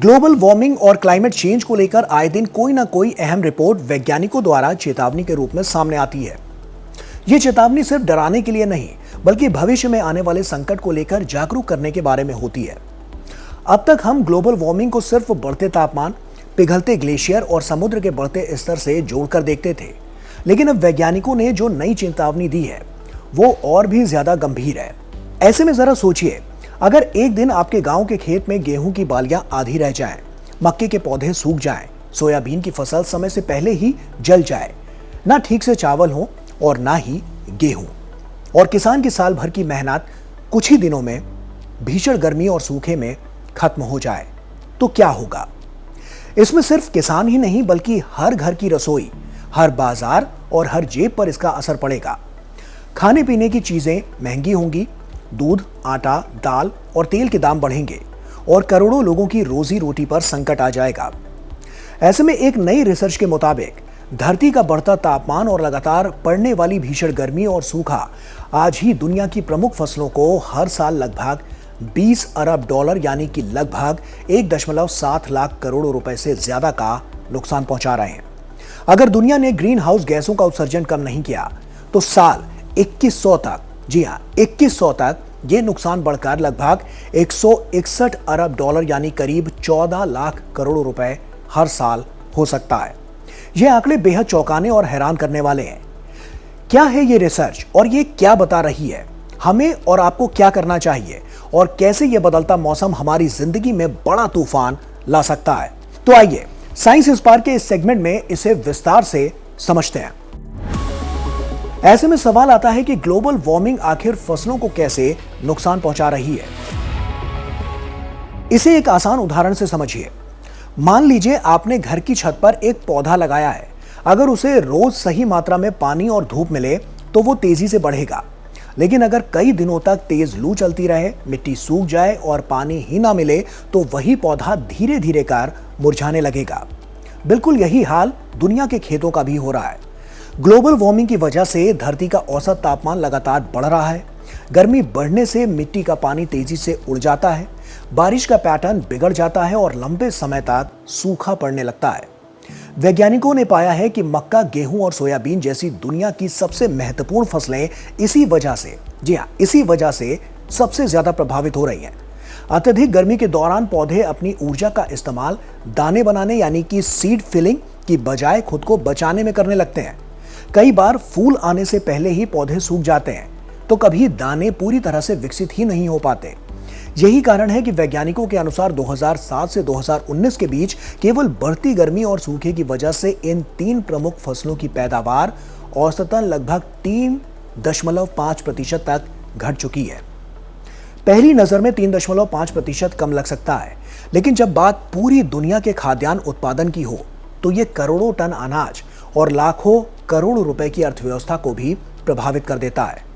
Global warming और climate change को लेकर आए दिन कोई ना कोई अहम रिपोर्ट वैज्ञानिकों द्वारा चेतावनी के रूप में सामने आती है। ये चेतावनी सिर्फ डराने के लिए नहीं, बल्कि भविष्य में आने वाले संकट को लेकर जागरूक करने के बारे में होती है। अब तक हम ग्लोबल वार्मिंग को सिर्फ बढ़ते तापमान, पिघलते ग्लेशियर और समुद्र के बढ़ते स्तर से जोड़कर देखते थे, लेकिन अब वैज्ञानिकों ने जो नई चेतावनी दी है वो और भी ज्यादा गंभीर है। ऐसे में जरा सोचिए, अगर एक दिन आपके गांव के खेत में गेहूं की बालियां आधी रह जाएं, मक्के के पौधे सूख जाएं, सोयाबीन की फसल समय से पहले ही जल जाए, ना ठीक से चावल हो और ना ही गेहूं, और किसान की साल भर की मेहनत कुछ ही दिनों में भीषण गर्मी और सूखे में खत्म हो जाए, तो क्या होगा? इसमें सिर्फ किसान ही नहीं, बल्कि हर घर की रसोई, हर बाजार और हर जेब पर इसका असर पड़ेगा। खाने पीने की चीजें महंगी होंगी, दूध, आटा, दाल और तेल के दाम बढ़ेंगे और करोड़ों लोगों की रोजी रोटी पर संकट आ जाएगा। ऐसे में एक नई रिसर्च के मुताबिक धरती का बढ़ता तापमान और लगातार पड़ने वाली भीषण गर्मी और सूखा आज ही दुनिया की प्रमुख फसलों को हर साल लगभग 20 अरब डॉलर यानी कि लगभग 1.7 लाख करोड़ रुपए से ज्यादा का नुकसान पहुंचा रहे हैं। अगर दुनिया ने ग्रीन हाउस गैसों का उत्सर्जन कम नहीं किया तो साल 2100 तक, जी हाँ 2100 तक, ये नुकसान बढ़कर लगभग 161 अरब डॉलर यानी करीब 14 लाख करोड़ रुपए हर साल हो सकता है। ये आंकड़े बेहद चौंकाने और हैरान करने वाले हैं। क्या है ये रिसर्च और ये क्या बता रही है? हमें और आपको क्या करना चाहिए और कैसे ये बदलता मौसम हमारी जिंदगी में बड़ा तूफान ला सकता है? तो आइए साइंस इंस्पायर के इस सेगमेंट में इसे विस्तार से समझते हैं। ऐसे में सवाल आता है कि ग्लोबल वार्मिंग आखिर फसलों को कैसे नुकसान पहुंचा रही है। इसे एक आसान उदाहरण से समझिए। मान लीजिए आपने घर की छत पर एक पौधा लगाया है। अगर उसे रोज सही मात्रा में पानी और धूप मिले तो वो तेजी से बढ़ेगा, लेकिन अगर कई दिनों तक तेज लू चलती रहे, मिट्टी सूख जाए और पानी ही ना मिले तो वही पौधा धीरे धीरे कर मुरझाने लगेगा। बिल्कुल यही हाल दुनिया के खेतों का भी हो रहा है। ग्लोबल वार्मिंग की वजह से धरती का औसत तापमान लगातार बढ़ रहा है। गर्मी बढ़ने से मिट्टी का पानी तेजी से उड़ जाता है, बारिश का पैटर्न बिगड़ जाता है और लंबे समय तक सूखा पड़ने लगता है। वैज्ञानिकों ने पाया है कि मक्का, गेहूं और सोयाबीन जैसी दुनिया की सबसे महत्वपूर्ण फसलें इसी वजह से, जी हाँ इसी वजह से सबसे ज्यादा प्रभावित हो रही हैं। अत्यधिक गर्मी के दौरान पौधे अपनी ऊर्जा का इस्तेमाल दाने बनाने यानी कि सीड फिलिंग की बजाय खुद को बचाने में करने लगते हैं। कई बार फूल आने से पहले ही पौधे सूख जाते हैं, तो कभी दाने पूरी तरह से विकसित ही नहीं हो पाते। यही कारण है कि वैज्ञानिकों के अनुसार 2007 से 2019 के बीच केवल बढ़ती गर्मी और सूखे की वजह से इन तीन प्रमुख फसलों की पैदावार औसतन लगभग 3.5% तक घट चुकी है। पहली नजर में 3.5% कम लग सकता है, लेकिन जब बात पूरी दुनिया के खाद्यान्न उत्पादन की हो तो ये करोड़ों टन अनाज और लाखों करोड़ रुपए की अर्थव्यवस्था को भी प्रभावित कर देता है।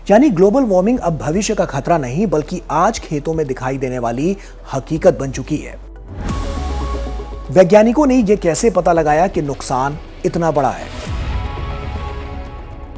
यानी ग्लोबल वार्मिंग अब भविष्य का खतरा नहीं, बल्कि आज खेतों में दिखाई देने वाली हकीकत बन चुकी है। वैज्ञानिकों ने यह कैसे पता लगाया कि नुकसान इतना बड़ा है?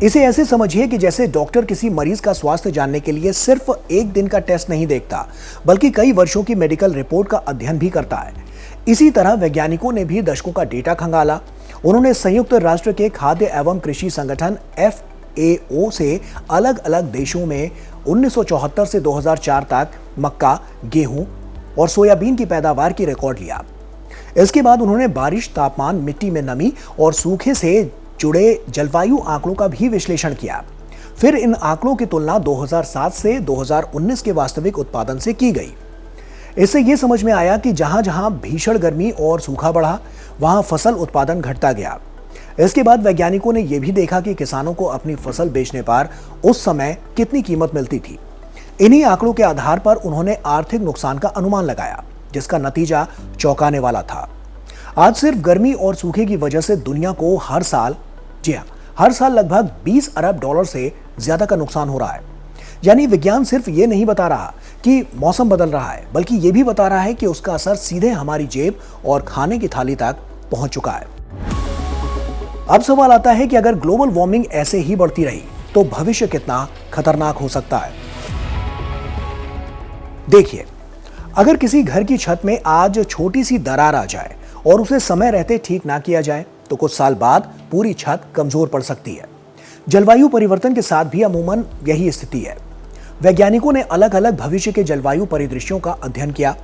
इसे ऐसे समझिए कि जैसे डॉक्टर किसी मरीज का स्वास्थ्य जानने के लिए सिर्फ एक दिन का टेस्ट नहीं देखता, बल्कि कई वर्षों की मेडिकल रिपोर्ट का अध्ययन भी करता है। इसी तरह वैज्ञानिकों ने भी दशकों का डेटा खंगाला। उन्होंने संयुक्त राष्ट्र के खाद्य एवं कृषि संगठन FAO से अलग अलग देशों में 1974 से 2004 तक मक्का, गेहूं और सोयाबीन की पैदावार की रिकॉर्ड लिया। इसके बाद उन्होंने बारिश, तापमान, मिट्टी में नमी और सूखे से जुड़े जलवायु आंकड़ों का भी विश्लेषण किया। फिर इन आंकड़ों की तुलना 2007 से 2019 के वास्तविक उत्पादन से की गई। इससे यह समझ में आया कि जहां जहां भीषण गर्मी और सूखा बढ़ा, वहां फसल उत्पादन घटता गया। इसके बाद वैज्ञानिकों ने यह भी देखा कि किसानों को अपनी फसल बेचने पर उस समय कितनी कीमत मिलती थी। इन्हीं आंकड़ों के आधार पर उन्होंने आर्थिक नुकसान का अनुमान लगाया, जिसका नतीजा चौंकाने वाला था। आज सिर्फ गर्मी और सूखे की वजह से दुनिया को हर साल, जी हाँ हर साल लगभग 20 अरब डॉलर से ज्यादा का नुकसान हो रहा है। यानी विज्ञान सिर्फ ये नहीं बता रहा कि मौसम बदल रहा है, बल्कि ये भी बता रहा है कि उसका असर सीधे हमारी जेब और खाने की थाली तक पहुंच चुका है। अब सवाल आता है कि अगर ग्लोबल वार्मिंग ऐसे ही बढ़ती रही तो भविष्य कितना खतरनाक हो सकता है। देखिए, अगर किसी घर की छत में आज छोटी सी दरार आ जाए और उसे समय रहते ठीक ना किया जाए तो कुछ साल बाद पूरी छत कमजोर पड़ सकती है। जलवायु परिवर्तन के साथ भी अमूमन यही स्थिति है। वैज्ञानिकों ने अलग अलग भविष्य के जलवायु परिदृश्यों का अध्ययन किया।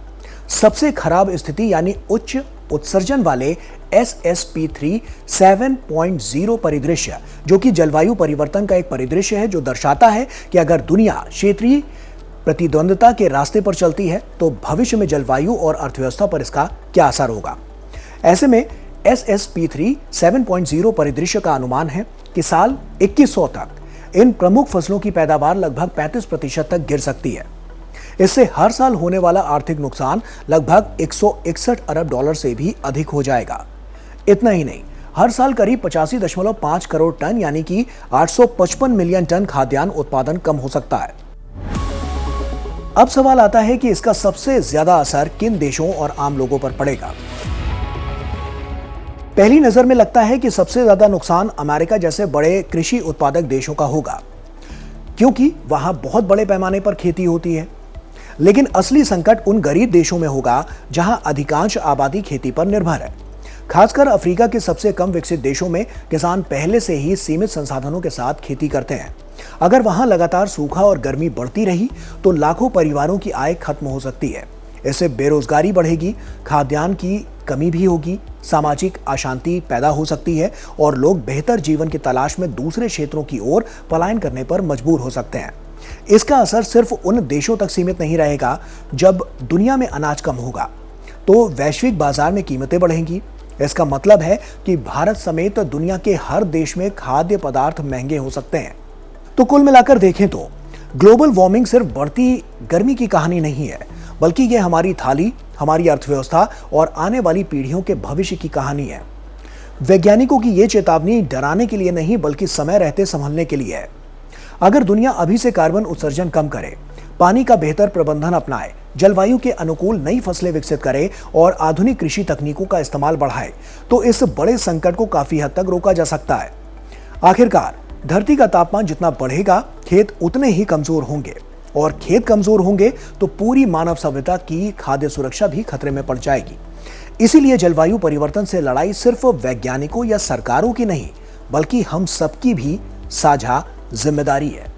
सबसे खराब स्थिति यानी उच्च उत्सर्जन वाले SSP3 7.0 परिदृश्य, जो कि जलवायु परिवर्तन का एक परिदृश्य है जो दर्शाता है कि अगर दुनिया क्षेत्रीय प्रतिद्वंद्विता के रास्ते पर चलती है तो भविष्य में जलवायु और अर्थव्यवस्था पर इसका क्या असर होगा। ऐसे में SSP3 7.0 परिदृश्य का अनुमान है कि साल 2100 तक इन प्रमुख फसलों की पैदावार लगभग 35% तक गिर सकती है। इससे हर साल होने वाला आर्थिक नुकसान लगभग 161 अरब डॉलर से भी अधिक हो जाएगा। इतना ही नहीं, हर साल करीब 85.5 करोड़ टन यानी कि 855 मिलियन टन खाद्यान्न उत्पादन कम हो सकता है। अब सवाल आता है कि इसका सबसे ज्यादा असर किन देशों और आम लोगों पर पड़ेगा। पहली नजर में लगता है कि सबसे ज्यादा नुकसान अमेरिका जैसे बड़े कृषि उत्पादक देशों का होगा, क्योंकि वहां बहुत बड़े पैमाने पर खेती होती है। लेकिन असली संकट उन गरीब देशों में होगा जहां अधिकांश आबादी खेती पर निर्भर है। खासकर अफ्रीका के सबसे कम विकसित देशों में किसान पहले से ही सीमित संसाधनों के साथ खेती करते हैं। अगर वहां लगातार सूखा और गर्मी बढ़ती रही तो लाखों परिवारों की आय खत्म हो सकती है। इससे बेरोजगारी बढ़ेगी, खाद्यान्न की कमी भी होगी, सामाजिक अशांति पैदा हो सकती है और लोग बेहतर जीवन की तलाश में दूसरे क्षेत्रों की ओर पलायन करने पर मजबूर हो सकते हैं। इसका असर सिर्फ उन देशों तक सीमित नहीं रहेगा। जब दुनिया में अनाज कम होगा तो वैश्विक बाजार में कीमतें बढ़ेंगी। इसका मतलब है कि भारत समेत दुनिया के हर देश में खाद्य पदार्थ महंगे हो सकते हैं। तो कुल मिलाकर देखें तो ग्लोबल वार्मिंग सिर्फ बढ़ती गर्मी की कहानी नहीं है, बल्कि यह हमारी थाली, हमारी अर्थव्यवस्था और आने वाली पीढ़ियों के भविष्य की कहानी है। वैज्ञानिकों की यह चेतावनी डराने के लिए नहीं बल्कि समय रहते संभलने के लिए है। अगर दुनिया अभी से कार्बन उत्सर्जन कम करे, पानी का बेहतर प्रबंधन अपनाए, जलवायु के अनुकूल नई फसलें विकसित करे और आधुनिक कृषि तकनीकों का इस्तेमाल बढ़ाए तो इस बड़े संकट को काफी हद तक रोका जा सकता है। आखिरकार धरती का तापमान जितना बढ़ेगा, खेत उतने ही कमजोर होंगे और खेत कमजोर होंगे तो पूरी मानव सभ्यता की खाद्य सुरक्षा भी खतरे में पड़ जाएगी। इसीलिए जलवायु परिवर्तन से लड़ाई सिर्फ वैज्ञानिकों या सरकारों की नहीं, बल्कि हम सबकी भी साझा जिम्मेदारी है।